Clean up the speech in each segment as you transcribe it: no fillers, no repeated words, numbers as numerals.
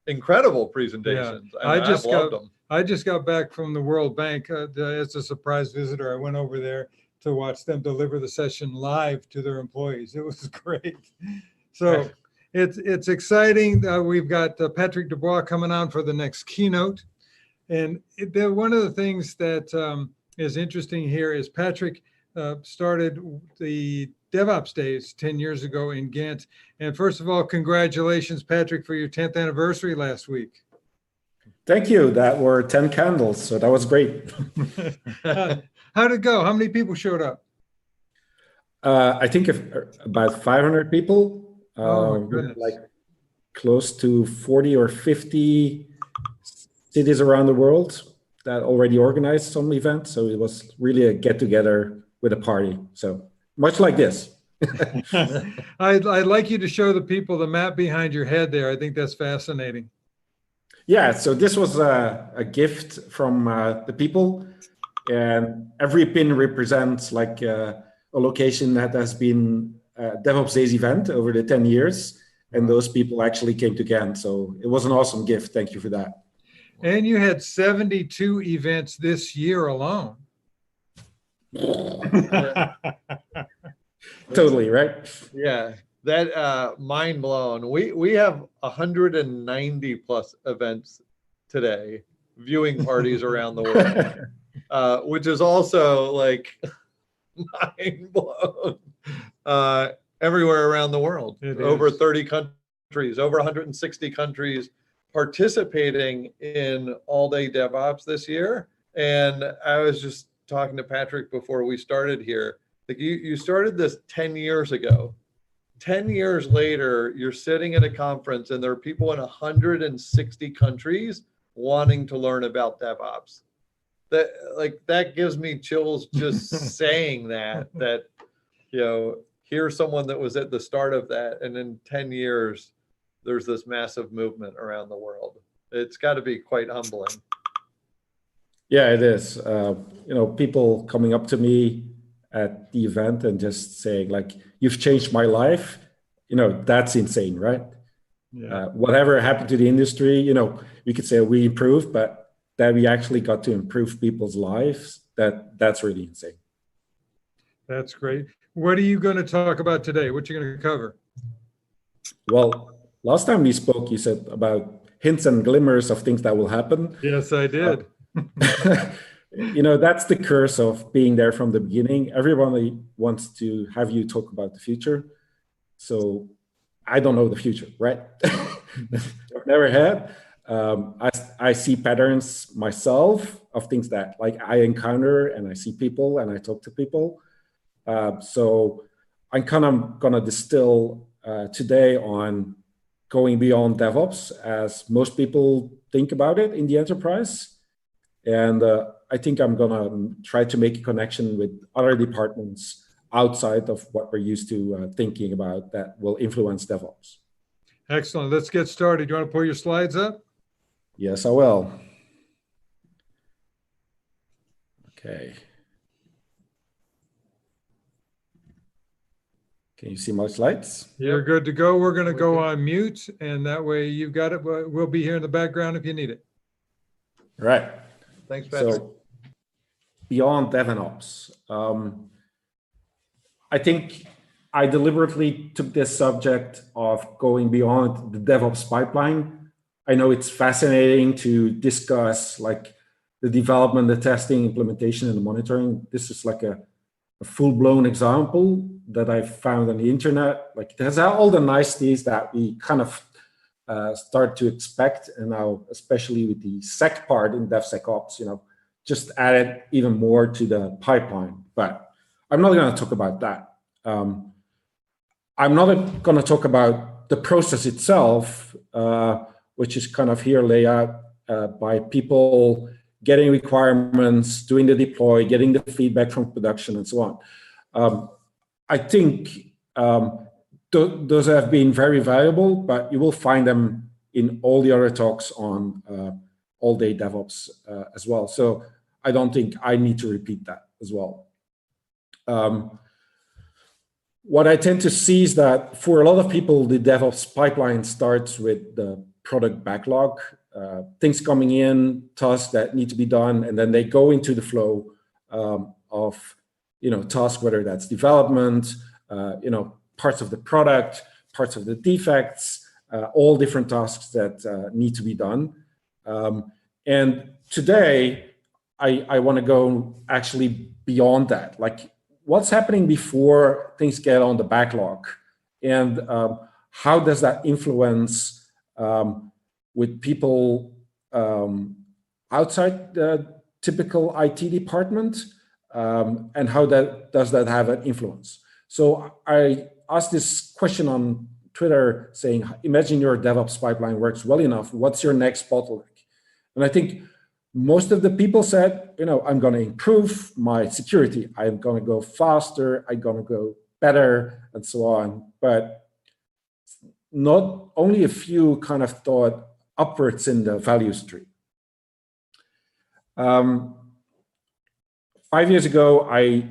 incredible presentations. Yeah. I've loved them. I just got back from the World Bank as a surprise visitor. I went over there to watch them deliver the session live to their employees. It was great. So it's exciting. We've got Patrick Dubois coming on for the next keynote. And one of the things that is interesting here is Patrick started the DevOps Days 10 years ago in Ghent. And first of all, congratulations, Patrick, for your 10th anniversary last week. Thank you. That were 10 candles, so that was great. How'd it go? How many people showed up? I think about 500 people. Oh, my goodness. Like close to 40 or 50 cities around the world that already organized some events. So it was really a get-together with a party. So much like this. I'd like you to show the people the map behind your head there. I think that's fascinating. Yeah, so this was a gift from the people, and every pin represents like a location that has been a DevOps Days event over the 10 years, and those people actually came to Ghent. So it was an awesome gift. Thank you for that. And you had 72 events this year alone. Totally, right? Yeah, that mind blown. We have 190 plus events today, viewing parties around the world, which is also like mind blown. Everywhere around the world, over 30 countries, over 160 countries participating in All Day Devops this year. And I was just talking to Patrick before we started here. Like you started this 10 years ago. 10 years later, you're sitting at a conference and there are people in 160 countries wanting to learn about DevOps. That gives me chills just saying that, you know, here's someone that was at the start of that. And in 10 years, there's this massive movement around the world. It's got to be quite humbling. Yeah, it is. You know, people coming up to me at the event and just saying like, you've changed my life. You know, that's insane, right? Yeah. Whatever happened to the industry, you know, we could say we improved, but that we actually got to improve people's lives, that's really insane. That's great. What are you going to talk about today? What you going to cover? Well, last time we spoke, you said about hints and glimmers of things that will happen. Yes, I did. You know, that's the curse of being there from the beginning. Everybody wants to have you talk about the future. So I don't know the future, right? I've never had. I see patterns myself of things that like I encounter, and I see people and I talk to people. So I'm kind of going to distill today on going beyond DevOps as most people think about it in the enterprise. And I think I'm going to try to make a connection with other departments outside of what we're used to thinking about that will influence DevOps. Excellent. Let's get started. You want to pull your slides up? Yes, I will. Okay. Can you see my slides? You're good to go. We're going to go on mute, and that way you've got it. We'll be here in the background if you need it. Right. Thanks, Patrick. So beyond DevOps, I think I deliberately took this subject of going beyond the DevOps pipeline. I know it's fascinating to discuss like the development, the testing, implementation, and the monitoring. This is like a full-blown example that I found on the internet. Like it has all the niceties that we kind of start to expect, and now especially with the sec part in DevSecOps, you know, just added even more to the pipeline. But I'm not going to talk about that. I'm not going to talk about the process itself, which is kind of here laid out by people getting requirements, doing the deploy, getting the feedback from production, and so on. I think those have been very valuable, but you will find them in all the other talks on All Day Devops as well. So I don't think I need to repeat that as well. What I tend to see is that for a lot of people, the DevOps pipeline starts with the product backlog, things coming in, tasks that need to be done, and then they go into the flow of tasks, whether that's development, parts of the product, parts of the defects, all different tasks that need to be done. And today, I want to go actually beyond that. Like, what's happening before things get on the backlog, and how does that influence with people outside the typical IT department, and how does that have an influence? So I asked this question on Twitter saying, imagine your DevOps pipeline works well enough. What's your next bottleneck? And I think most of the people said, I'm going to improve my security. I'm going to go faster. I'm going to go better, and so on. But not only a few kind of thought upwards in the value stream. 5 years ago, I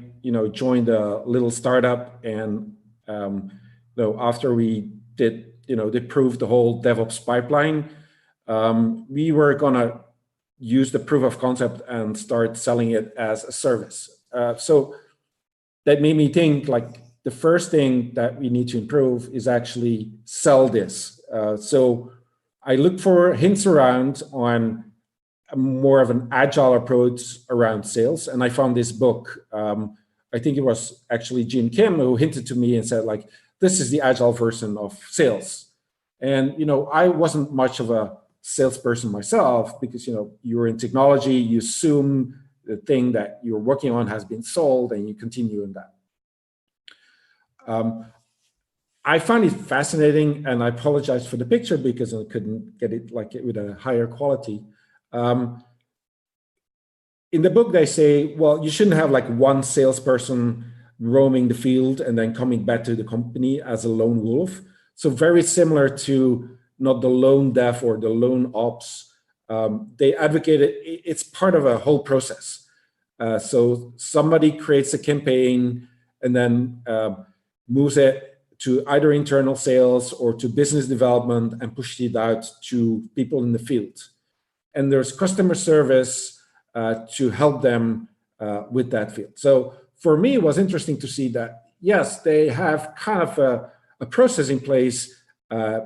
joined a little startup, and after we did prove the whole DevOps pipeline, we were gonna use the proof of concept and start selling it as a service. So that made me think, like, the first thing that we need to improve is actually sell this. So I looked for hints around on more of an agile approach around sales, and I found this book. I think it was actually Jim Kim who hinted to me and said, like, this is the agile version of sales. And I wasn't much of a salesperson myself, because you're in technology, you assume the thing that you're working on has been sold, and you continue in that. I find it fascinating, and I apologize for the picture because I couldn't get it with a higher quality. In the book, they say, well, you shouldn't have like one salesperson roaming the field and then coming back to the company as a lone wolf. So very similar to not the lone dev or the lone ops. They advocated it's part of a whole process. So somebody creates a campaign and then moves it to either internal sales or to business development and pushes it out to people in the field. And there's customer service to help them with that field. So for me, it was interesting to see that, yes, they have kind of a process in place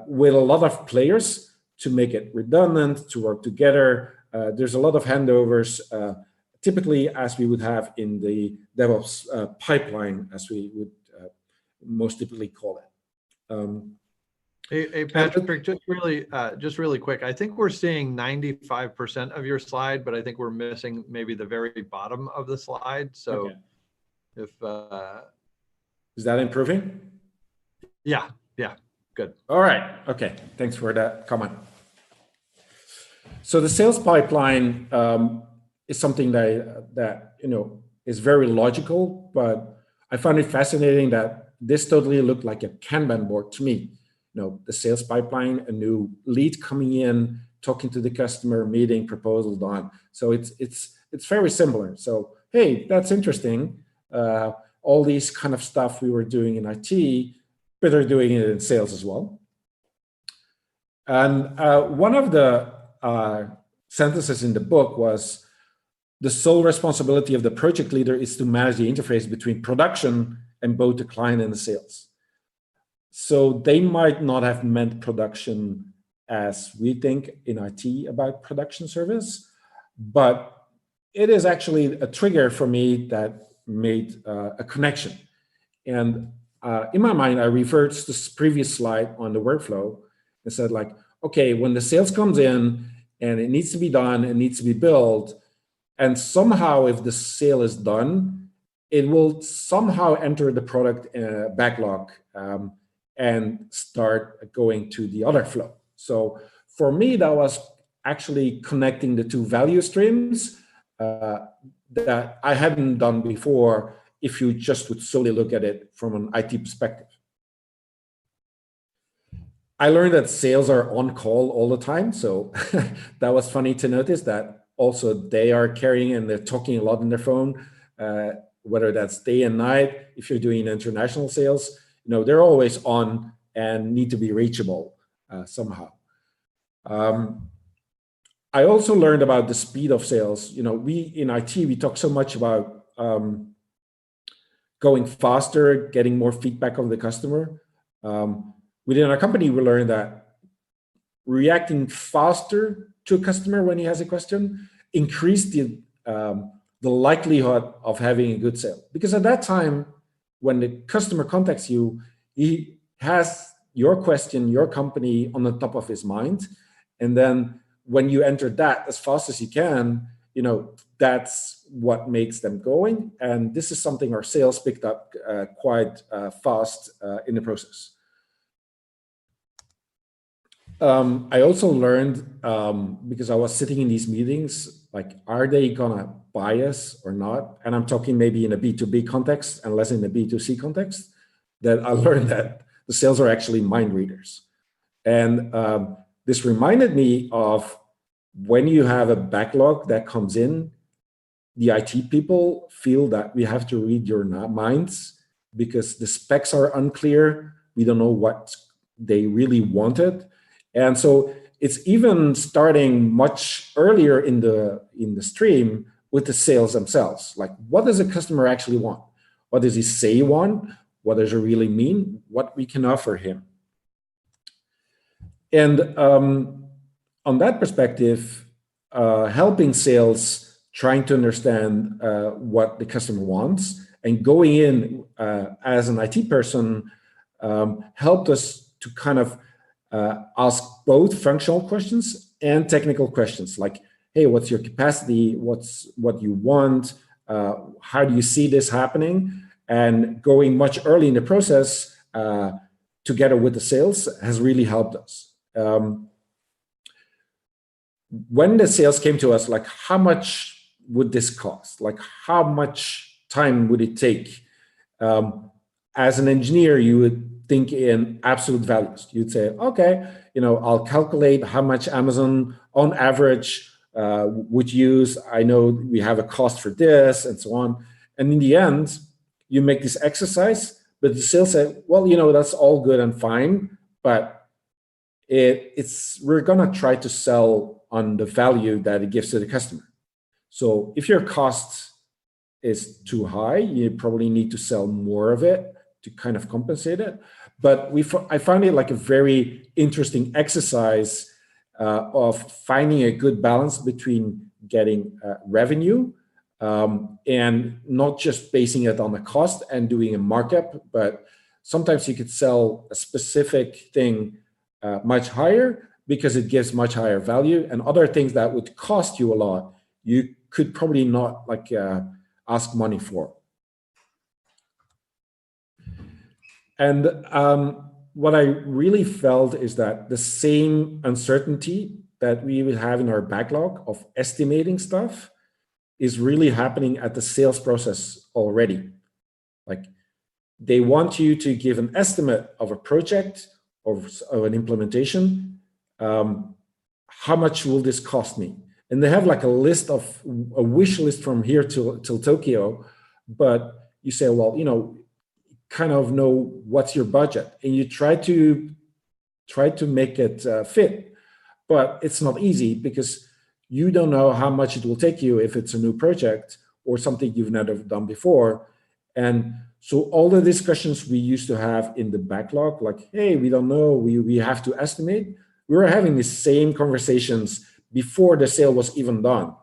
with a lot of players to make it redundant, to work together. There's a lot of handovers, typically as we would have in the DevOps pipeline, as we would most typically call it. Hey, Patrick, just really quick. I think we're seeing 95% of your slide, but I think we're missing maybe the very bottom of the slide. So okay. If is that improving? Yeah, good. All right. Okay. Thanks for that comment. So the sales pipeline is something that is very logical, but I find it fascinating that this totally looked like a Kanban board to me. The sales pipeline, a new lead coming in, talking to the customer, meeting, proposal done. So it's very similar. So hey, that's interesting. All these kind of stuff we were doing in IT, but they're doing it in sales as well. And one of the sentences in the book was, the sole responsibility of the project leader is to manage the interface between production and both the client and the sales. So they might not have meant production as we think in IT about production service, but it is actually a trigger for me that made a connection. And in my mind, I reversed this previous slide on the workflow and said, like, okay, when the sales comes in and it needs to be done, it needs to be built, and somehow if the sale is done, it will somehow enter the product backlog and start going to the other flow. So for me, that was actually connecting the two value streams that I hadn't done before if you just would solely look at it from an IT perspective. I learned that sales are on call all the time. So that was funny to notice that also they are carrying and they're talking a lot on their phone, whether that's day and night. If you're doing international sales, they're always on and need to be reachable somehow. I also learned about the speed of sales. We in IT, we talk so much about going faster, getting more feedback of the customer. Within our company, we learned that reacting faster to a customer when he has a question increased the likelihood of having a good sale. Because at that time, when the customer contacts you, he has your question, your company on the top of his mind. And then when you enter that as fast as you can, that's what makes them going. And this is something our sales picked up quite fast in the process. I also learned, because I was sitting in these meetings, like, are they gonna buy us or not? And I'm talking maybe in a B2B context and less in a B2C context, that I learned that the sales are actually mind readers. And this reminded me of when you have a backlog that comes in, the IT people feel that we have to read your minds because the specs are unclear. We don't know what they really wanted. And so it's even starting much earlier in the stream with the sales themselves. Like, what does a customer actually want? What does he say he want? What does it really mean? What we can offer him? And on that perspective, helping sales, trying to understand what the customer wants, and going in as an IT person helped us to kind of ask both functional questions and technical questions, like, hey, what's your capacity? What you want? How do you see this happening? And going much early in the process together with the sales has really helped us. When the sales came to us, like, how much would this cost? Like, how much time would it take? As an engineer, you would think in absolute values. You'd say, okay, I'll calculate how much Amazon on average would use. I know we have a cost for this and so on. And in the end, you make this exercise, but the sales say, well, that's all good and fine, but we're gonna try to sell on the value that it gives to the customer. So if your cost is too high, you probably need to sell more of it to kind of compensate it. But I found it like a very interesting exercise of finding a good balance between getting revenue and not just basing it on the cost and doing a markup, but sometimes you could sell a specific thing much higher because it gives much higher value, and other things that would cost you a lot, you could probably not ask money for. And what I really felt is that the same uncertainty that we would have in our backlog of estimating stuff is really happening at the sales process already. Like, they want you to give an estimate of a project or of an implementation. How much will this cost me? And they have like a wish list from here till Tokyo, but you say, well, kind of know what's your budget, and you try to make it fit, but it's not easy because you don't know how much it will take you if it's a new project or something you've never done before. And so all the discussions we used to have in the backlog, like, hey, we don't know, we have to estimate, we were having the same conversations before the sale was even done.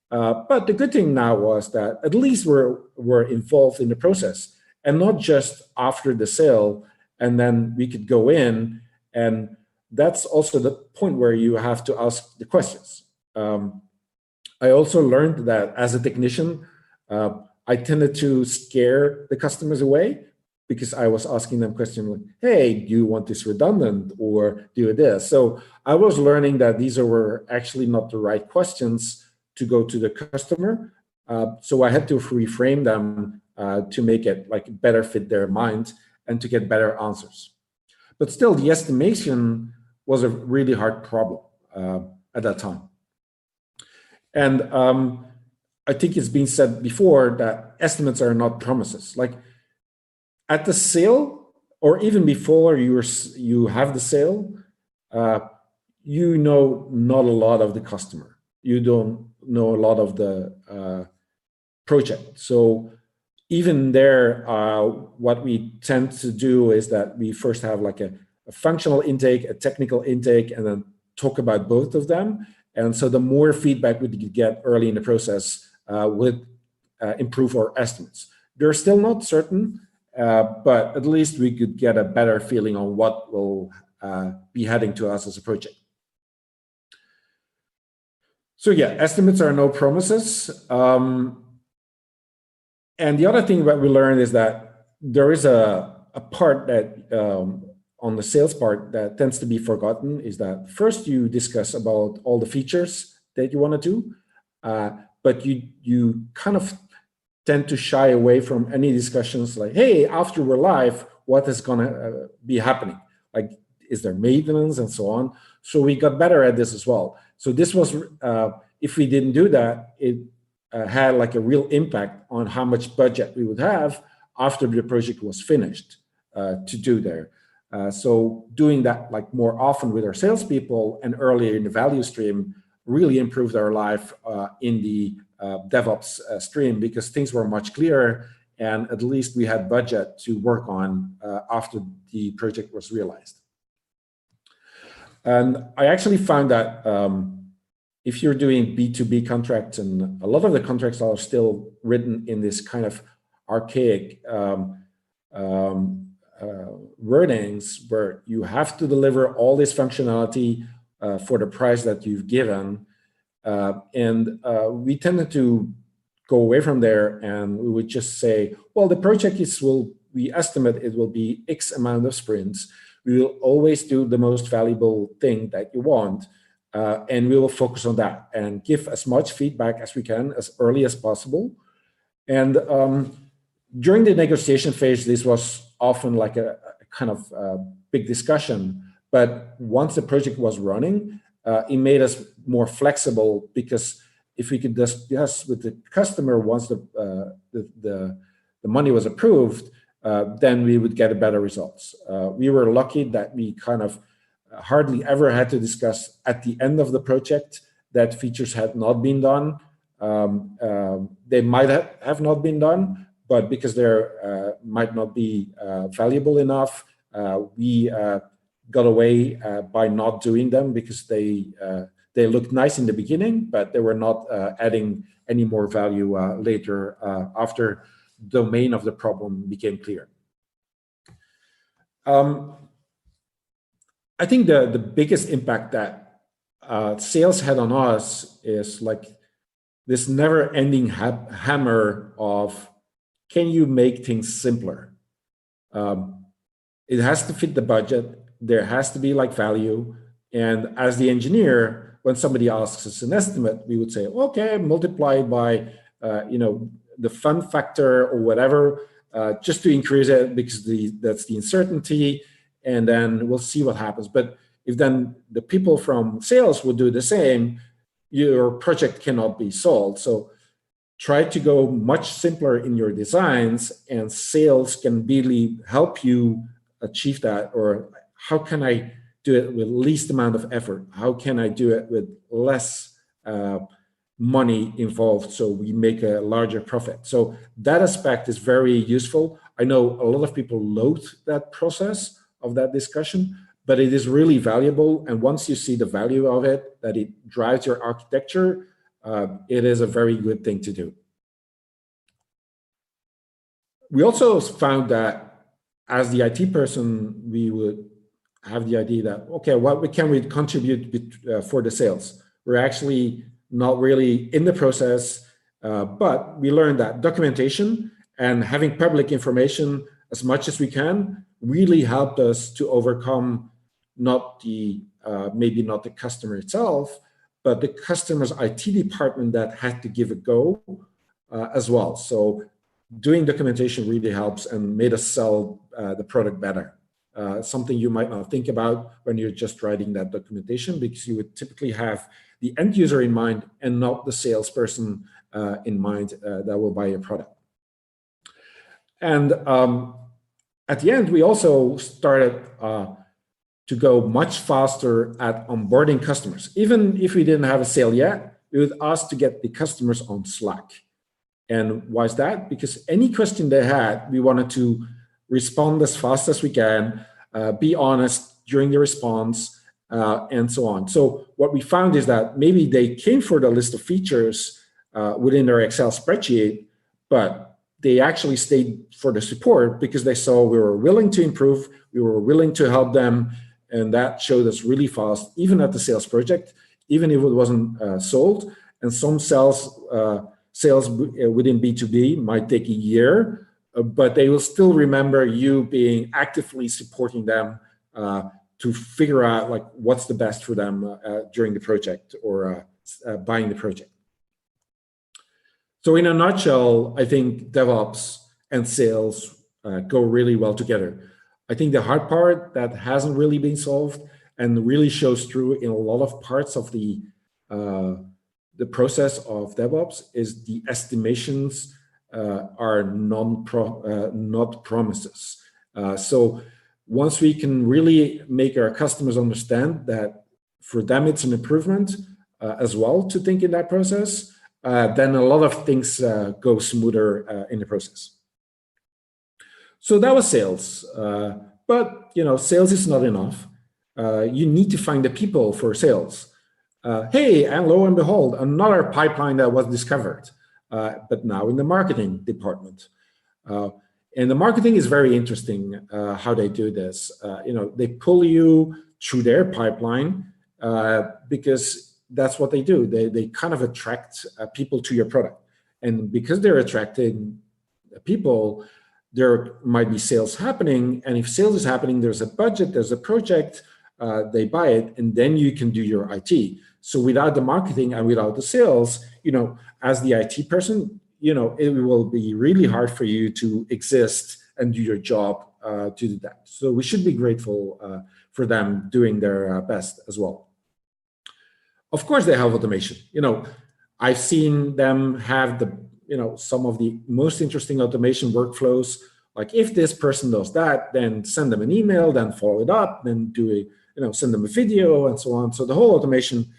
But the good thing now was that at least we're involved in the process, and not just after the sale, and then we could go in. And that's also the point where you have to ask the questions. I also learned that as a technician, I tended to scare the customers away because I was asking them questions like, hey, do you want this redundant or do this? So I was learning that these were actually not the right questions to go to the customer. So I had to reframe them to make it like better fit their mind and to get better answers. But still, the estimation was a really hard problem at that time. And I think it's been said before that estimates are not promises. Like, at the sale, or even before you have the sale, you know not a lot of the customer. You don't know a lot of the project. So even there, what we tend to do is that we first have like a functional intake, a technical intake, and then talk about both of them. And so the more feedback we could get early in the process would improve our estimates. They're still not certain, but at least we could get a better feeling on what will be heading to us as a project. So yeah, estimates are no promises. And the other thing that we learned is that there is a part that on the sales part that tends to be forgotten, is that first you discuss about all the features that you want to do, but you kind of tend to shy away from any discussions like, hey, after we're live, what is going to be happening? Like, is there maintenance and so on? So we got better at this as well. So this was, if we didn't do that, it had like a real impact on how much budget we would have after the project was finished to do there. So doing that like more often with our salespeople and earlier in the value stream really improved our life in the DevOps stream, because things were much clearer and at least we had budget to work on after the project was realized. And I actually found that if you're doing B2B contracts, and a lot of the contracts are still written in this kind of archaic wordings where you have to deliver all this functionality for the price that you've given. We tended to go away from there, and we would just say, well, the project we estimate it will be X amount of sprints. We will always do the most valuable thing that you want, and we will focus on that and give as much feedback as we can as early as possible. And during the negotiation phase, this was often like a kind of big discussion. But once the project was running, it made us more flexible, because if we could discuss with the customer once the money was approved, then we would get better results. We were lucky that we kind of hardly ever had to discuss at the end of the project that features had not been done. They might have not been done, but because they might not be valuable enough, we got away by not doing them, because they looked nice in the beginning, but they were not adding any more value later after the domain of the problem became clear. I think the biggest impact that sales had on us is like this never-ending hammer of, can you make things simpler? It has to fit the budget. There has to be like value. And as the engineer, when somebody asks us an estimate, we would say, okay, multiply by the fun factor or whatever, just to increase it, because that's the uncertainty, and then we'll see what happens. But if then the people from sales would do the same, your project cannot be solved. So try to go much simpler in your designs, and sales can really help you achieve that. Or how can I do it with least amount of effort? How can I do it with less money involved so we make a larger profit? So that aspect is very useful. I know a lot of people loathe that process of that discussion, but it is really valuable. And once you see the value of it, that it drives your architecture, it is a very good thing to do. We also found that as the IT person, we would have the idea that, okay, what can we contribute for the sales? We're actually not really in the process, but we learned that documentation and having public information as much as we can really helped us to overcome maybe not the customer itself, but the customer's IT department that had to give a go as well. So doing documentation really helps and made us sell the product better. Something you might not think about when you're just writing that documentation, because you would typically have the end user in mind and not the salesperson in mind that will buy your product. And at the end, we also started to go much faster at onboarding customers. Even if we didn't have a sale yet, we would ask to get the customers on Slack. And why is that? Because any question they had, we wanted to respond as fast as we can, be honest during the response, and so on. So what we found is that maybe they came for the list of features within their Excel spreadsheet, but they actually stayed for the support because they saw we were willing to improve, we were willing to help them, and that showed us really fast, even at the sales project, even if it wasn't sold. And some sales within B2B might take a year, but they will still remember you being actively supporting them to figure out like what's the best for them during the project or buying the project. So in a nutshell, I think DevOps and sales go really well together. I think the hard part that hasn't really been solved and really shows through in a lot of parts of the process of DevOps is the estimations are not promises. So once we can really make our customers understand that for them it's an improvement as well to think in that process, then a lot of things go smoother in the process. So that was sales, but sales is not enough. You need to find the people for sales. Hey, and lo and behold, another pipeline that was discovered, but now in the marketing department. And the marketing is very interesting how they do this. They pull you through their pipeline because that's what they do. They kind of attract people to your product. And because they're attracting people, there might be sales happening. And if sales is happening, there's a budget, there's a project, they buy it, and then you can do your IT. So without the marketing and without the sales, as the IT person, it will be really hard for you to exist and do your job to do that. So we should be grateful for them doing their best as well. Of course, they have automation. I've seen them have some of the most interesting automation workflows. Like if this person does that, then send them an email, then follow it up, then send them a video and so on. So the whole automation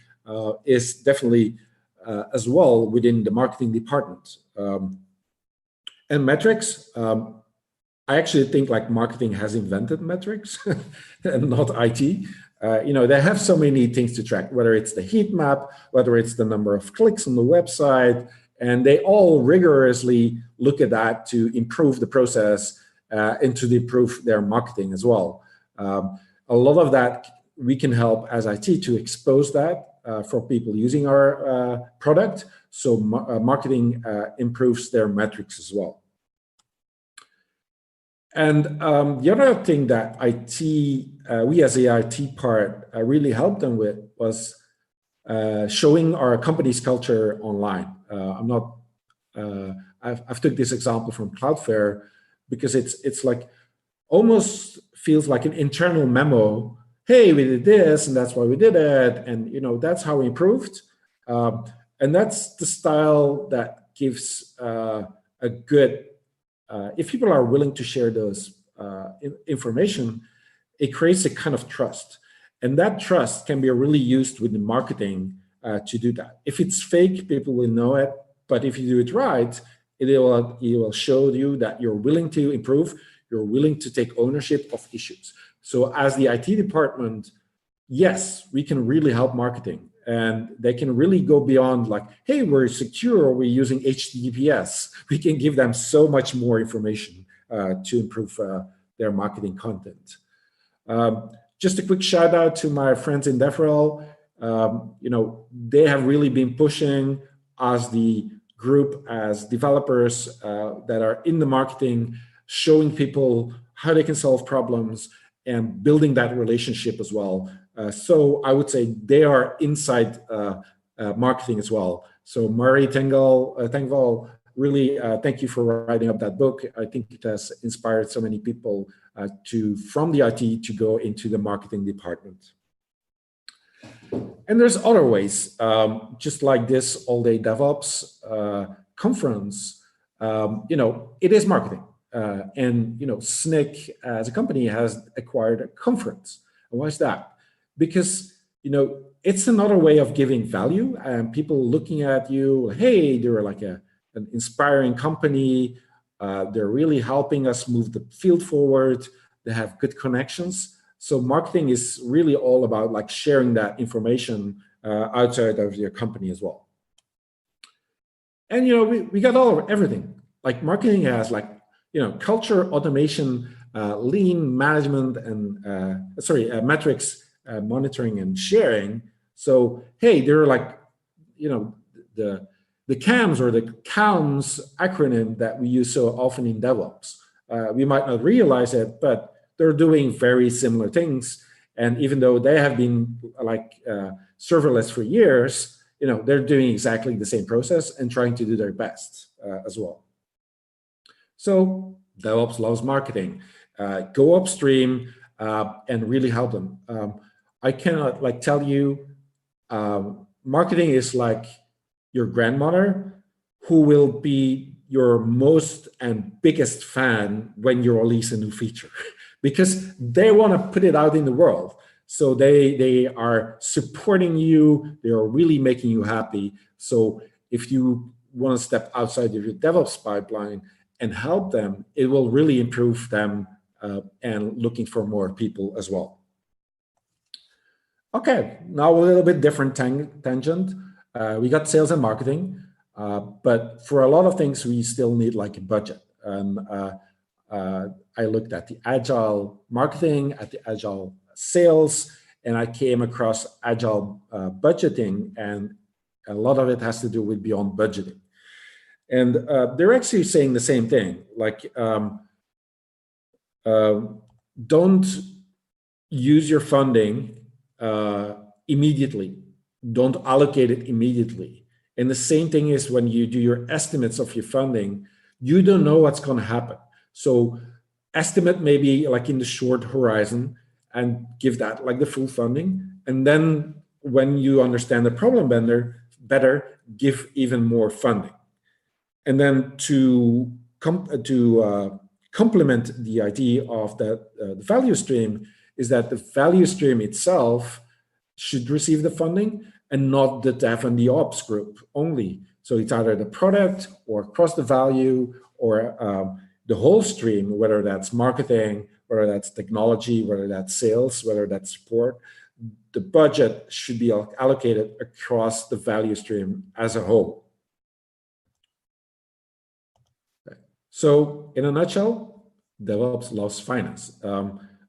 is definitely as well within the marketing department. And metrics, I actually think like marketing has invented metrics and not IT. They have so many things to track, whether it's the heat map, whether it's the number of clicks on the website, and they all rigorously look at that to improve the process and to improve their marketing as well. A lot of that we can help as IT to expose that for people using our product. So marketing improves their metrics as well. And the other thing that we as the IT part really helped them with was showing our company's culture online. I've took this example from Cloudflare because it's like almost feels like an internal memo. Hey, we did this, and that's why we did it, and that's how we improved. And that's the style that gives a good. If people are willing to share those information, it creates a kind of trust, and that trust can be really used with the marketing to do that. If it's fake, people will know it, but if you do it right, it will show you that you're willing to improve, you're willing to take ownership of issues. So as the IT department, yes, we can really help marketing, and they can really go beyond like, hey, we're secure, or we're using HTTPS. We can give them so much more information to improve their marketing content. Just a quick shout out to my friends in DevRel. They have really been pushing as the group, as developers that are in the marketing, showing people how they can solve problems and building that relationship as well. So I would say they are inside marketing as well. So Murray Tengvall, really thank you for writing up that book. I think it has inspired so many people from the IT to go into the marketing department. And there's other ways, just like this All Day Devops conference, it is marketing. And SNCC as a company has acquired a conference. And why is that? Because, it's another way of giving value, and people looking at you, hey, they're like an inspiring company. They're really helping us move the field forward. They have good connections. So marketing is really all about like sharing that information outside of your company as well. And we got everything. Like marketing has like culture, automation, lean management, and metrics, monitoring and sharing. So hey, they're like the CAMS or the CALMS acronym that we use so often in DevOps. We might not realize it, but they're doing very similar things. And even though they have been like serverless for years, they're doing exactly the same process and trying to do their best as well. So DevOps loves marketing. Go upstream and really help them. I cannot like tell you, marketing is like your grandmother who will be your most and biggest fan when you release a new feature because they want to put it out in the world. So they are supporting you. They are really making you happy. So if you want to step outside of your DevOps pipeline and help them, it will really improve them and looking for more people as well. Okay, now a little bit different tangent. We got sales and marketing, but for a lot of things, we still need like a budget. I looked at the Agile marketing, at the Agile sales, and I came across Agile budgeting, and a lot of it has to do with beyond budgeting. And they're actually saying the same thing, like don't use your funding immediately. Don't allocate it immediately. And the same thing is when you do your estimates of your funding, you don't know what's going to happen. So estimate maybe like in the short horizon and give that like the full funding. And then when you understand the problem better, give even more funding. And then to complement the idea of that the value stream is that the value stream itself should receive the funding and not the dev and the ops group only. So it's either the product or across the value or the whole stream, whether that's marketing, whether that's technology, whether that's sales, whether that's support. The budget should be allocated across the value stream as a whole. So in a nutshell, DevOps loves finance.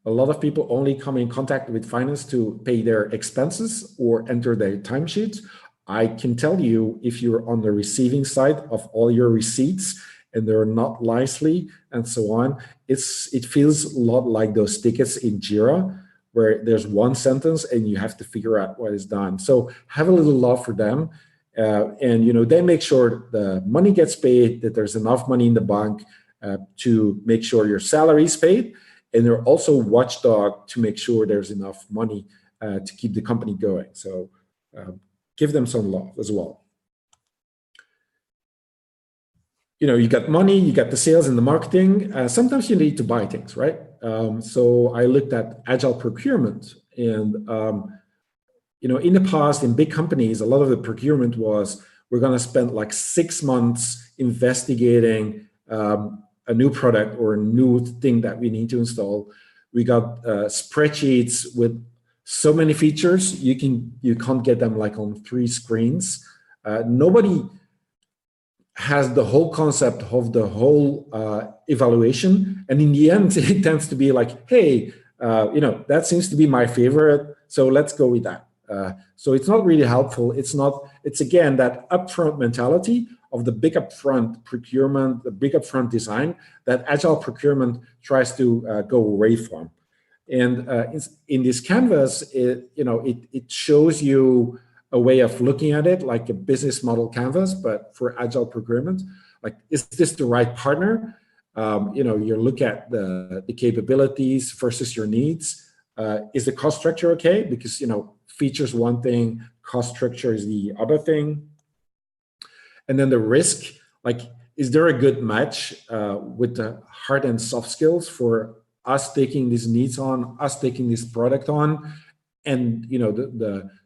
A lot of people only come in contact with finance to pay their expenses or enter their timesheets. I can tell you, if you're on the receiving side of all your receipts and they're not nicely and so on, it feels a lot like those tickets in Jira, where there's one sentence and you have to figure out what is done. So have a little love for them. And they make sure the money gets paid, that there's enough money in the bank to make sure your salary is paid. And they're also watchdog to make sure there's enough money to keep the company going. So give them some love as well. You got money, you got the sales and the marketing. Sometimes you need to buy things, right? So I looked at Agile procurement, and in the past, in big companies, a lot of the procurement was, we're going to spend like 6 months investigating a new product or a new thing that we need to install. We got spreadsheets with so many features, you can't get them like on 3 screens. Nobody has the whole concept of the whole evaluation, and in the end, it tends to be like, hey, that seems to be my favorite, so let's go with that. So it's not really helpful. It's again that upfront mentality of the big upfront procurement, the big upfront design that Agile procurement tries to go away from. And in this canvas, it shows you a way of looking at it like a business model canvas, but for Agile procurement. Like, is this the right partner? You look at the capabilities versus your needs. Is the cost structure okay? Because features one thing, cost structure is the other thing. And then the risk, like, is there a good match with the hard and soft skills for us taking these needs on, us taking this product on, and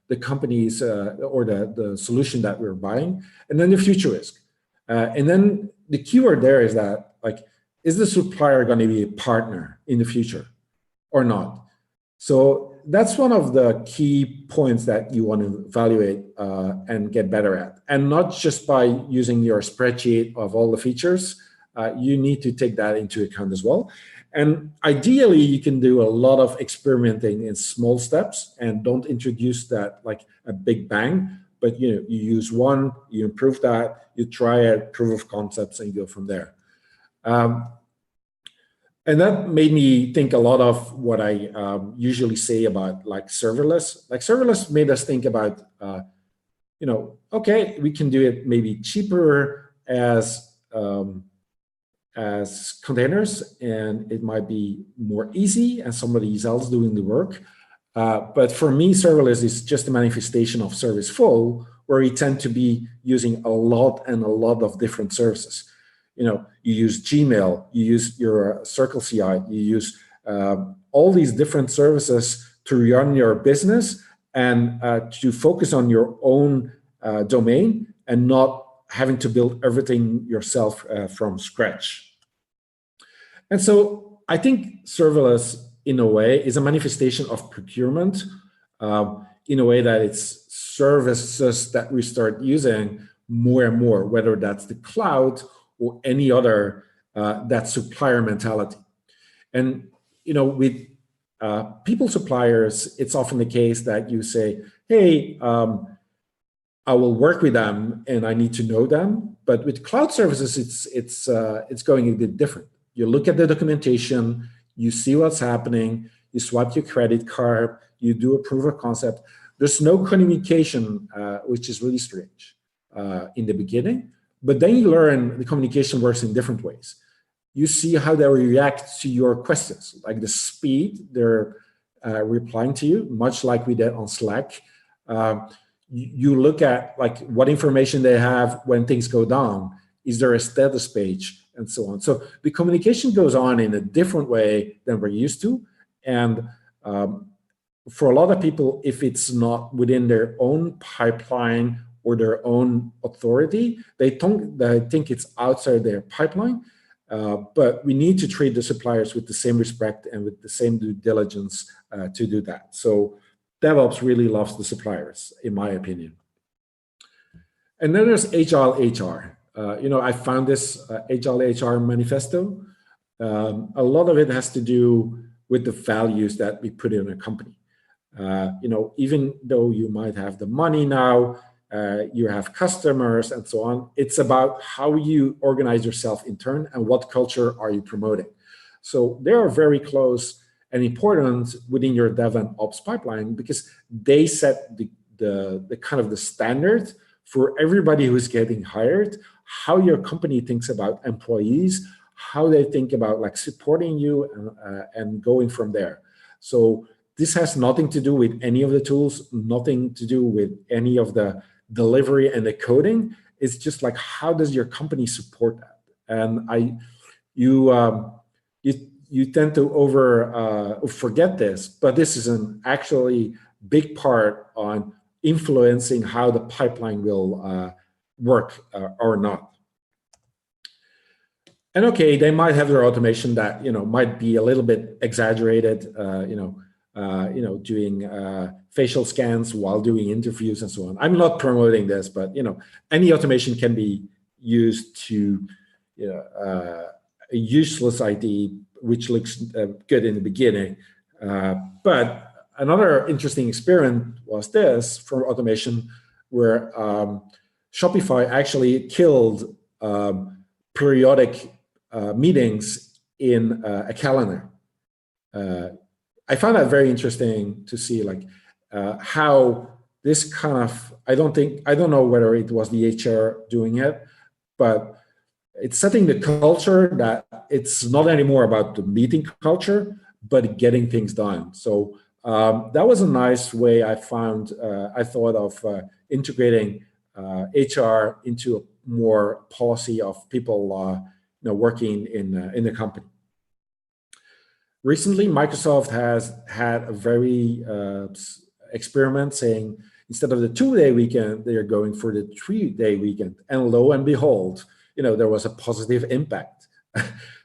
the companies or the solution that we're buying, and then the future risk. And then the keyword there is that, like, is the supplier going to be a partner in the future or not? So that's one of the key points that you want to evaluate and get better at. And not just by using your spreadsheet of all the features, you need to take that into account as well. And ideally, you can do a lot of experimenting in small steps and don't introduce that like a big bang, but you use one, you improve that, you try a proof of concepts and you go from there. And that made me think a lot of what I usually say about like serverless. Like serverless made us think about, okay, we can do it maybe cheaper as containers, and it might be more easy and somebody else doing the work. But for me, serverless is just a manifestation of serviceful, where we tend to be using a lot of different services. You use Gmail, you use your Circle CI, you use all these different services to run your business and to focus on your own domain and not having to build everything yourself from scratch. And so I think serverless, in a way, is a manifestation of procurement, in a way that it's services that we start using more and more, whether that's the cloud or any other, that supplier mentality. And, with people suppliers, it's often the case that you say, hey, I will work with them and I need to know them. But with cloud services, it's going a bit different. You look at the documentation, you see what's happening, you swipe your credit card, you do a proof of concept. There's no communication, which is really strange in the beginning. But then you learn the communication works in different ways. You see how they react to your questions, like the speed they're replying to you, much like we did on Slack. You look at like what information they have when things go down. Is there a status page and so on? So the communication goes on in a different way than we're used to. And for a lot of people, if it's not within their own pipeline or their own authority, they think it's outside their pipeline. But we need to treat the suppliers with the same respect and with the same due diligence to do that. So DevOps really loves the suppliers, in my opinion. And then there's Agile HR. I found this Agile HR manifesto. A lot of it has to do with the values that we put in a company. Even though you might have the money now, you have customers and so on, it's about how you organize yourself in turn and what culture are you promoting. So they are very close and important within your Dev and Ops pipeline, because they set the kind of the standard for everybody who's getting hired, how your company thinks about employees, how they think about like supporting you and going from there. So this has nothing to do with any of the tools, nothing to do with any of the delivery and the coding. It's just like, how does your company support that? And you tend to forget this, but this is an actually big part on influencing how the pipeline will work or not. And okay, they might have their automation that might be a little bit exaggerated, doing facial scans while doing interviews and so on. I'm not promoting this, but any automation can be used to a useless ID, which looks good in the beginning. But another interesting experiment was this for automation, where Shopify actually killed periodic meetings in a calendar. I found that very interesting to see, like how this kind of, I don't know whether it was the HR doing it, but it's setting the culture that it's not anymore about the meeting culture, but getting things done. So that was a nice way I thought of integrating HR into a more policy of people working in the company. recently, Microsoft has had a very experiment saying instead of the 2-day weekend, they are going for the 3-day weekend. And lo and behold, there was a positive impact.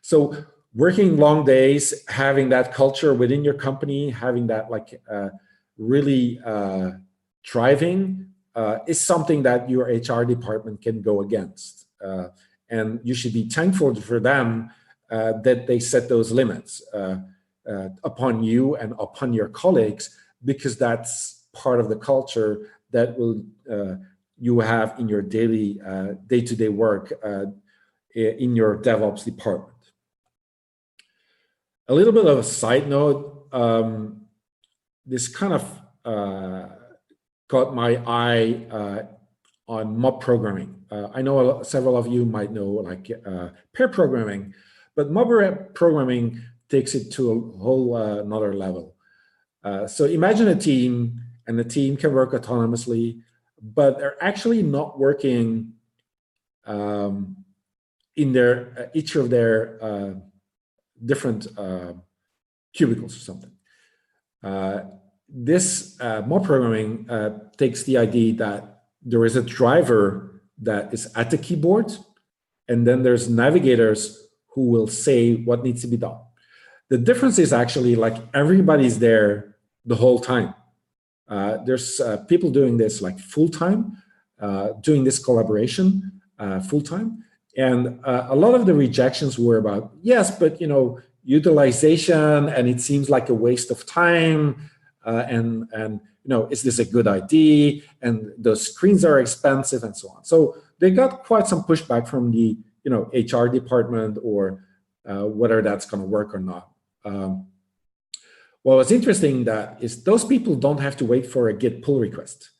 So working long days, having that culture within your company, having that really thriving is something that your HR department can go against. And you should be thankful for them that they set those limits upon you and upon your colleagues, because that's part of the culture that will you have in your daily day-to-day work in your DevOps department. A little bit of a side note, this kind of caught my eye on mob programming. I know several of you might know pair programming, but mob programming takes it to a whole another level. So imagine a team, and the team can work autonomously, but they're actually not working in their each of their different cubicles or something. This mob programming takes the idea that there is a driver that is at the keyboard, and then there's navigators who will say what needs to be done. The difference is actually everybody's there the whole time. There's people doing this full-time, doing this collaboration full-time. And a lot of the rejections were about, yes, but utilization, and it seems like a waste of time, and is this a good idea? And the screens are expensive and so on. So they got quite some pushback from the HR department, or whether that's going to work or not. Well, what's interesting that is those people don't have to wait for a Git pull request.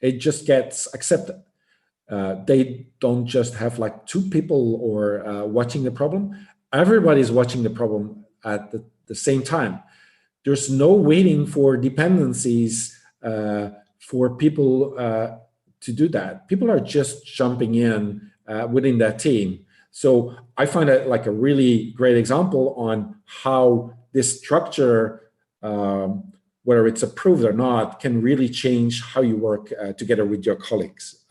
It just gets accepted. They don't just have 2 people or watching the problem. Everybody's watching the problem at the same time. There's no waiting for dependencies for people to do that. People are just jumping in within that team. So I find it a really great example on how this structure, whether it's approved or not, can really change how you work together with your colleagues.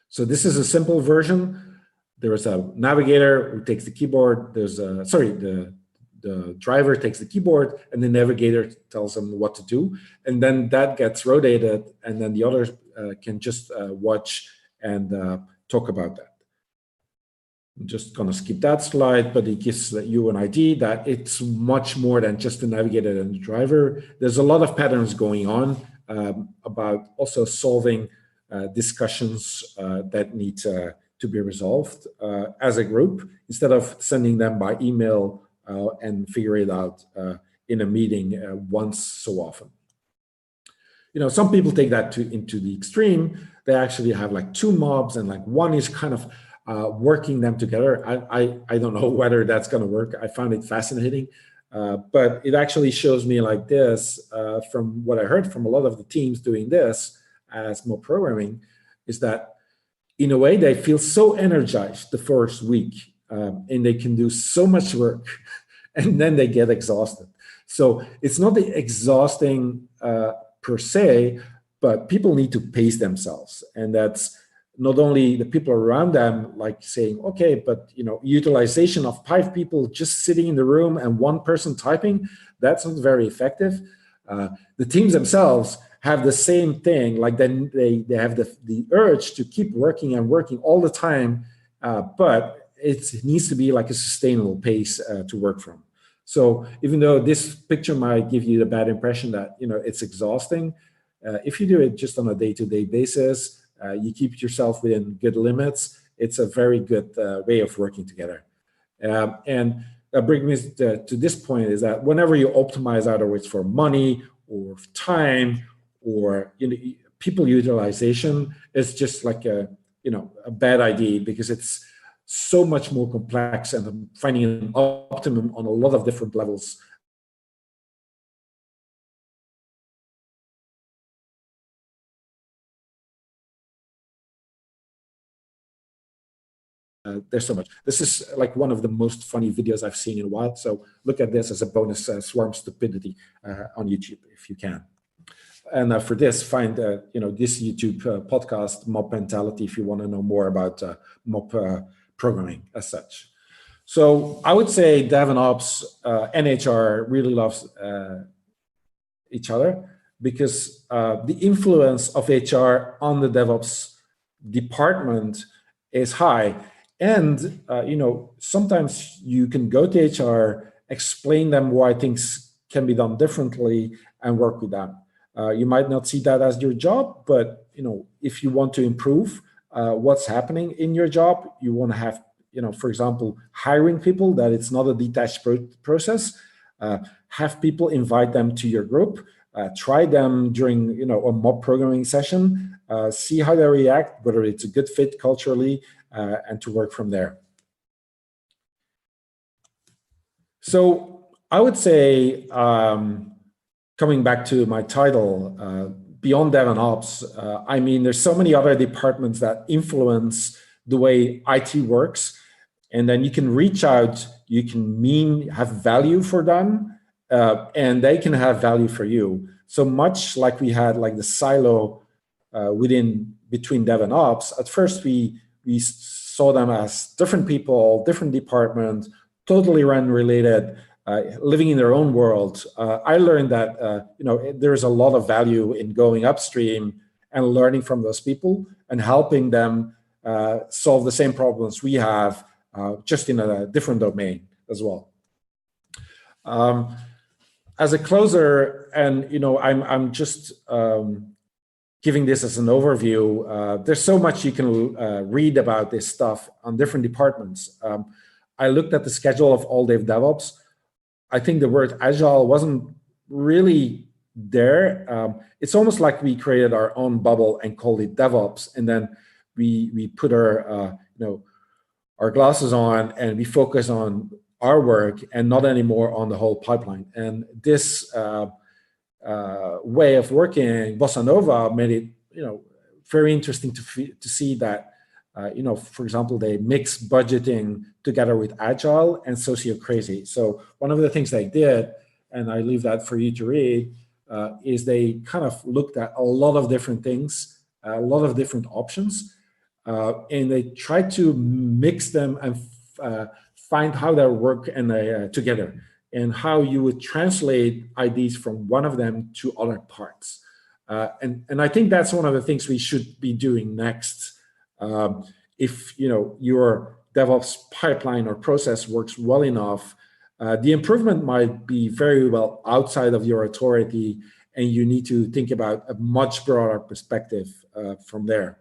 So this is a simple version. There is a navigator who takes the keyboard. There's the driver takes the keyboard, and the navigator tells them what to do. And then that gets rotated, and then the others can just watch and talk about that. I'm just going to skip that slide, but it gives you an idea that it's much more than just the navigator and the driver. There's a lot of patterns going on about also solving discussions that need to be resolved as a group, instead of sending them by email and figure it out in a meeting once so often. Some people take that into the extreme. They actually have 2 mobs, and one is kind of working them together. I don't know whether that's going to work. I found it fascinating, but it actually shows me this from what I heard from a lot of the teams doing this as more programming, is that in a way they feel so energized the first week, and they can do so much work, and then they get exhausted. So it's not the exhausting per se, but people need to pace themselves, and that's not only the people around them saying, okay, but utilization of 5 people just sitting in the room and 1 person typing, that's not very effective. The teams themselves have the same thing. Then they have the urge to keep working and working all the time, but it needs to be a sustainable pace to work from. So even though this picture might give you the bad impression that it's exhausting, if you do it just on a day-to-day basis, you keep yourself within good limits, it's a very good way of working together. And that brings me to this point, is that whenever you optimize, either it's for money or time or people utilization, it's just a bad idea, because it's so much more complex, and finding an optimum on a lot of different levels There's so much. This is like one of the most funny videos I've seen in a while. So look at this as a bonus swarm stupidity on YouTube if you can. And for this, find this YouTube podcast, Mob Mentality, if you want to know more about mob programming as such. So I would say Dev and Ops and HR really loves each other, because the influence of HR on the DevOps department is high. And sometimes you can go to HR, explain them why things can be done differently, and work with them. You might not see that as your job, but if you want to improve what's happening in your job, you want to have, for example, hiring people, that it's not a detached process. Have people, invite them to your group, try them during a mob programming session, see how they react, whether it's a good fit culturally, and to work from there. So I would say, coming back to my title, beyond Dev and Ops, there's so many other departments that influence the way IT works. And then you can reach out, you can have value for them, and they can have value for you. So much like we had like the silo between Dev and Ops, at first we saw them as different people, different departments, totally unrelated, living in their own world. I learned that there's a lot of value in going upstream and learning from those people and helping them solve the same problems we have, just in a different domain as well. As a closer, and I'm just giving this as an overview. There's so much you can read about this stuff on different departments. I looked at the schedule of All Day Devops. I think the word Agile wasn't really there. It's almost like we created our own bubble and called it DevOps, and then we put our our glasses on and we focus on our work and not anymore on the whole pipeline. And this way of working, Bossa Nova, made it very interesting to see that for example, they mix budgeting together with Agile and socio-crazy. So one of the things they did, and I leave that for you to read, is they kind of looked at a lot of different things, a lot of different options, and they tried to mix them and find how they work and together, and how you would translate ideas from one of them to other parts. And I think that's one of the things we should be doing next. If your DevOps pipeline or process works well enough, the improvement might be very well outside of your authority, and you need to think about a much broader perspective from there.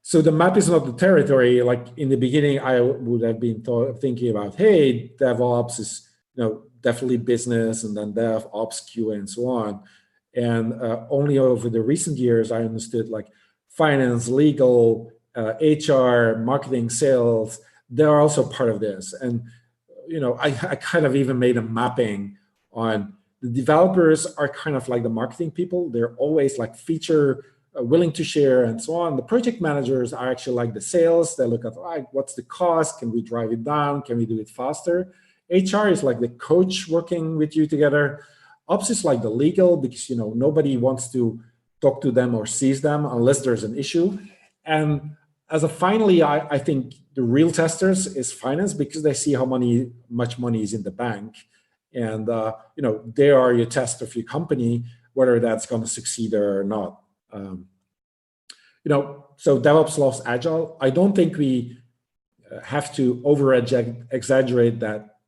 So the map is not the territory. Like in the beginning, I would have been thinking about, hey, DevOps is definitely business, and then DevOps, QA, and so on. And only over the recent years, I understood like finance, legal, HR, marketing, sales, they're also part of this. And I kind of even made a mapping on the developers are kind of like the marketing people. They're always like feature willing to share and so on. The project managers are actually like the sales. They look at, what's the cost? Can we drive it down? Can we do it faster? HR is like the coach working with you together. Ops is like the legal, because nobody wants to talk to them or sees them unless there's an issue. And as a finally, I think the real testers is finance, because they see how much money is in the bank. And they are your test of your company, whether that's going to succeed or not. So DevOps loves Agile. I don't think we have to exaggerate that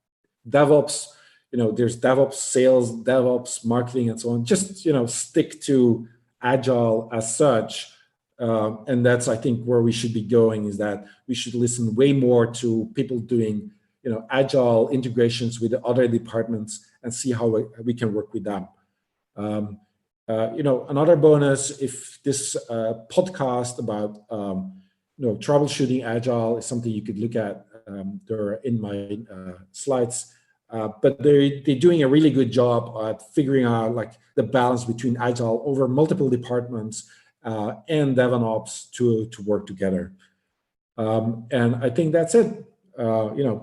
DevOps, there's DevOps sales, DevOps marketing, and so on. Just, stick to Agile as such. And that's, I think, where we should be going, is that we should listen way more to people doing, Agile integrations with the other departments and see how we can work with them. Another bonus, if this podcast about troubleshooting Agile is something you could look at, they're in my slides, but they're doing a really good job at figuring out like the balance between Agile over multiple departments and Dev and Ops to work together. And I think that's it.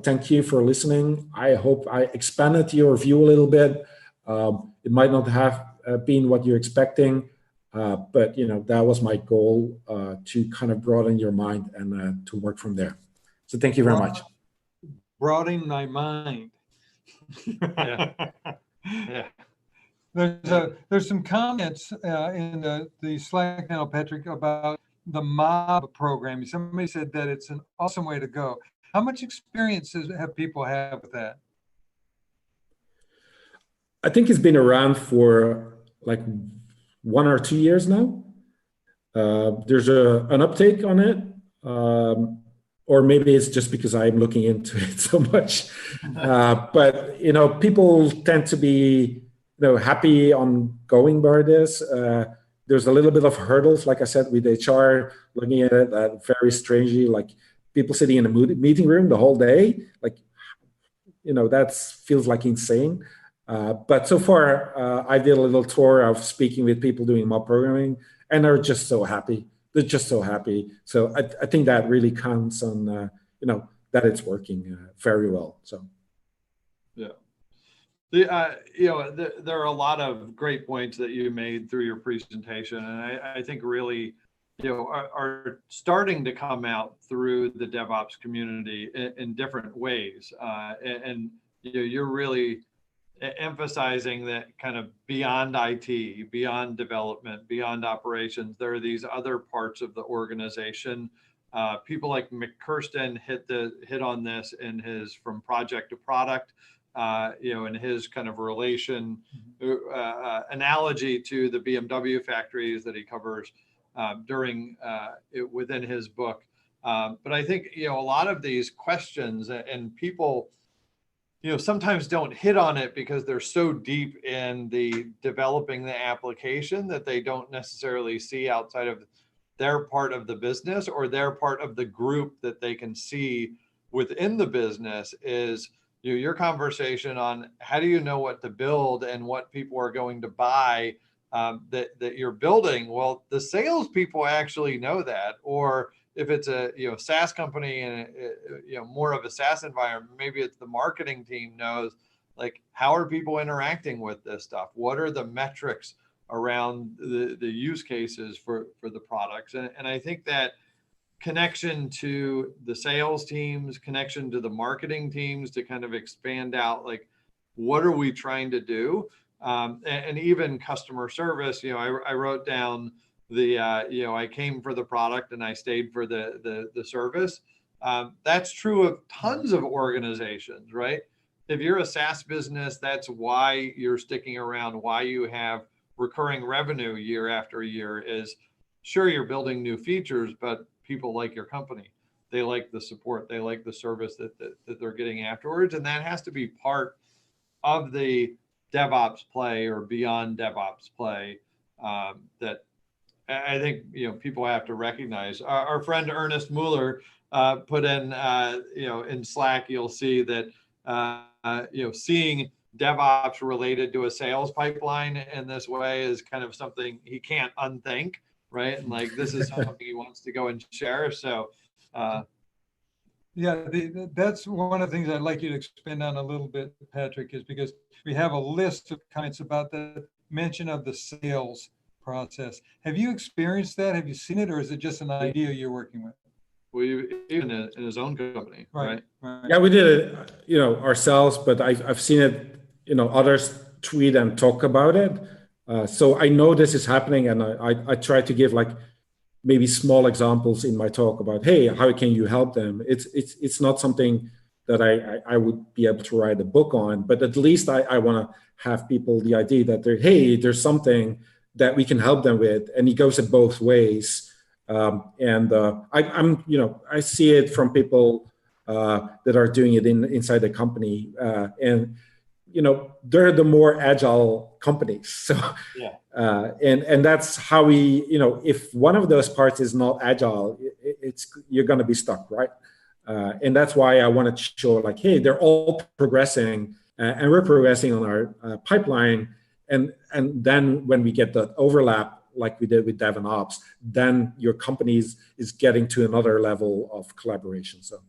Thank you for listening. I hope I expanded your view a little bit. It might not have been what you're expecting, but that was my goal, to kind of broaden your mind and to work from there. So thank you very much. Broadening my mind. Yeah. Yeah. There's some comments in the Slack channel, Patrick, about the mob program. Somebody said that it's an awesome way to go. How much experience have people had with that? I think it's been around for like 1 or 2 years now. There's an uptake on it, or maybe it's just because I'm looking into it so much. But people tend to be happy on going by this. There's a little bit of hurdles, like I said, with HR, looking at it very strangely, like people sitting in a meeting room the whole day, like that feels like insane. But so far, I did a little tour of speaking with people doing mob programming, and they're just so happy. They're just so happy. So I think that really counts on that it's working very well. So yeah. There are a lot of great points that you made through your presentation, and I think really are starting to come out through the DevOps community in different ways, and you're really emphasizing that kind of beyond IT, beyond development, beyond operations, there are these other parts of the organization. People like McKirsten hit on this in his From Project to Product, in his kind of relation analogy to the BMW factories that he covers within his book. But I think a lot of these questions and people sometimes don't hit on it because they're so deep in the developing the application that they don't necessarily see outside of their part of the business or their part of the group that they can see within the business is your conversation on how do you know what to build and what people are going to buy that you're building. Well, the salespeople actually know that, or if it's a SaaS company and more of a SaaS environment, maybe it's the marketing team knows like how are people interacting with this stuff? What are the metrics around the use cases for the products? And I think that connection to the sales teams, connection to the marketing teams to kind of expand out like what are we trying to do, and even customer service. I wrote down I came for the product and I stayed for the service. That's true of tons of organizations, right? If you're a SaaS business, that's why you're sticking around, why you have recurring revenue year after year is sure you're building new features, but people like your company. They like the support, they like the service that they're getting afterwards. And that has to be part of the DevOps play or beyond DevOps play that I think people have to recognize. Our friend Ernest Mueller put in in Slack. You'll see that seeing DevOps related to a sales pipeline in this way is kind of something he can't unthink, right? And like this is something he wants to go and share. So yeah, that's one of the things I'd like you to expand on a little bit, Patrick, is because we have a list of comments about the mention of the sales process. Have you experienced that? Have you seen it, or is it just an idea you're working with? Well, even in his own company, right? Yeah, we did it, ourselves, but I've seen it, others tweet and talk about it. So I know this is happening, and I try to give like maybe small examples in my talk about, hey, how can you help them? It's not something that I would be able to write a book on, but at least I want to have people the idea that there's something that we can help them with, and it goes in both ways. I see it from people that are doing it inside the company, and they're the more agile companies. So, yeah. And that's how we, if one of those parts is not agile, you're going to be stuck, right? And that's why I want to show like, hey, they're all progressing, and we're progressing on our pipeline. And then when we get the overlap, like we did with Dev and Ops, then your company is getting to another level of collaboration. So.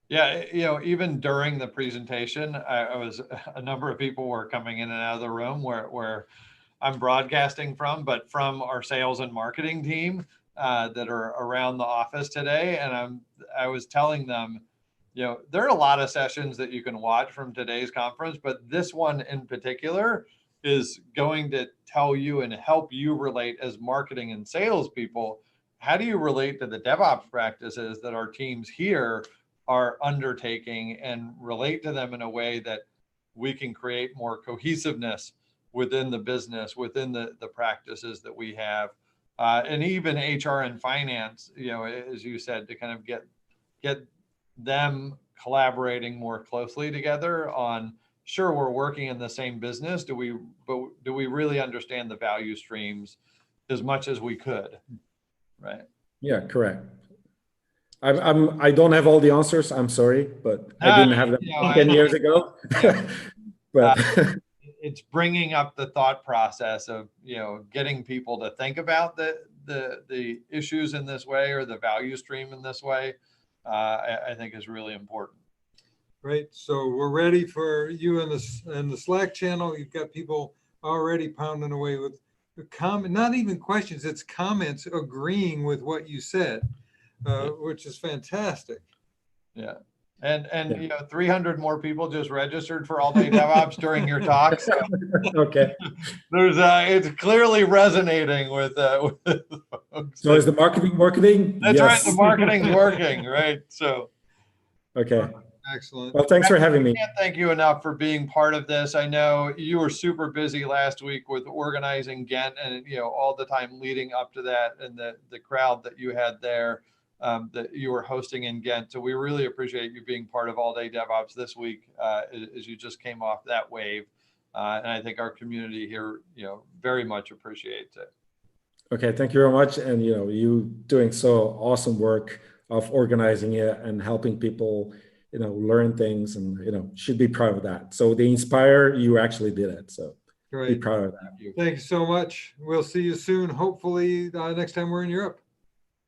Yeah, even during the presentation, I was a number of people were coming in and out of the room where I'm broadcasting from, but from our sales and marketing team that are around the office today. And I was telling them, there are a lot of sessions that you can watch from today's conference, but this one in particular is going to tell you and help you relate as marketing and sales people. How do you relate to the DevOps practices that our teams here are undertaking and relate to them in a way that we can create more cohesiveness within the business, within the practices that we have, and even HR and finance, as you said, to kind of get them collaborating more closely together on, sure, we're working in the same business. Do we really understand the value streams as much as we could, right? Yeah, correct. I don't have all the answers. I'm sorry, but I didn't have them 10 years ago. Yeah. But it's bringing up the thought process of getting people to think about the issues in this way, or the value stream in this way. I think is really important. Right. So we're ready for you in the Slack channel. You've got people already pounding away with the comment, not even questions, it's comments agreeing with what you said, which is fantastic. Yeah. And 300 more people just registered for All Day Devops during your talk. So okay. It's clearly resonating with folks. So is the marketing working? That's Yes. right. The marketing's working, right? So. Okay. Excellent. Well, thanks for having me. I can't thank you enough for being part of this. I know you were super busy last week with organizing Ghent and all the time leading up to that, and the crowd that you had there that you were hosting in Ghent. So we really appreciate you being part of All Day DevOps this week as you just came off that wave. And I think our community here, very much appreciates it. Okay, thank you very much. And you doing so awesome work of organizing it and helping people learn things, and should be proud of that. So the Inspire, you actually did it, so Great. Be proud of that. Thank you so much. We'll see you soon, hopefully next time we're in Europe.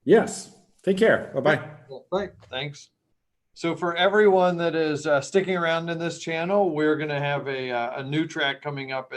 Yes, take care. Bye-bye. Bye. Thanks. So for everyone that is sticking around in this channel, we're going to have a new track coming up